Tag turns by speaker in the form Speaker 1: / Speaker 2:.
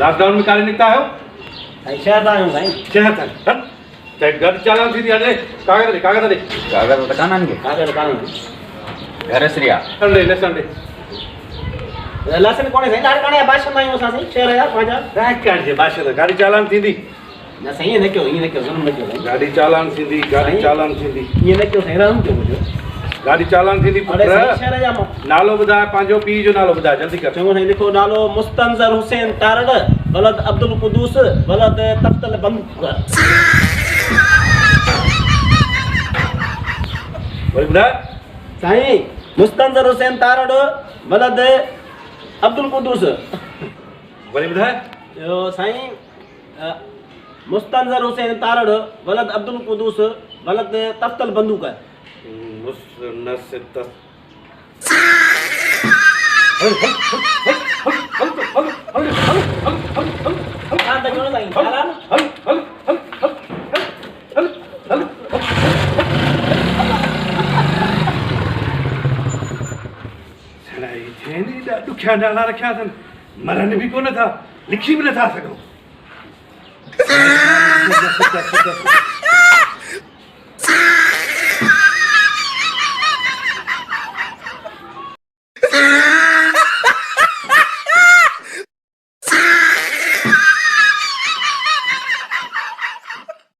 Speaker 1: Lockdown में काले निकता आयो
Speaker 2: साईं शहर ता आहियूं साईं
Speaker 1: शहर था हट ते घर चालान थी अरे कागज दे
Speaker 3: कागज तो कान आनगे
Speaker 2: कागड़ कान
Speaker 3: घर श्रिया
Speaker 1: संडे ले संडे
Speaker 2: लसन कोने साईं ॾाढे काणे भाषण में आहियूं असां साईं शहर जा पंहिंजा
Speaker 1: काय काढ जे भाषा गाड़ी चालान थींदी
Speaker 2: न साईं ईअं न कयो ईअं न कयो ज़ुल्म न कयो साईं
Speaker 1: गाड़ी चालान थींदी गाड़ी
Speaker 2: साईं।
Speaker 1: चालान थींदी
Speaker 2: ईअं न कयो साईं रहम कयो मुंहिंजो
Speaker 1: गाड़ी चालान थींदी
Speaker 2: अरे साईं
Speaker 1: पुत्र
Speaker 2: शहर जा मां
Speaker 1: नालो ॿुधाए पंहिंजो पीउ जो नालो ॿुधाए जल्दी कर
Speaker 2: चङो साईं लिखो नालो मुस्तंज़र हुसैन तारड़ वलद अब्दुल कुदूस वलद तफ्तल बंदूक
Speaker 1: वरी ॿुधाए
Speaker 2: साईं मुस्तंज़र हुसैन तारड़ वलद अब्दुल कुदूस
Speaker 1: वरी ॿुधाए
Speaker 2: ॿियो साईं मुस्तंज़र हुसैन तारड़ वलद अब्दुल कुदूस वलद तफ्तल बंदूक हाँ तो क्यों साईं सारा
Speaker 1: ॾुखिया नाला रखिया अथनि मरनि बि कोन था लिखी बि नथा सघूं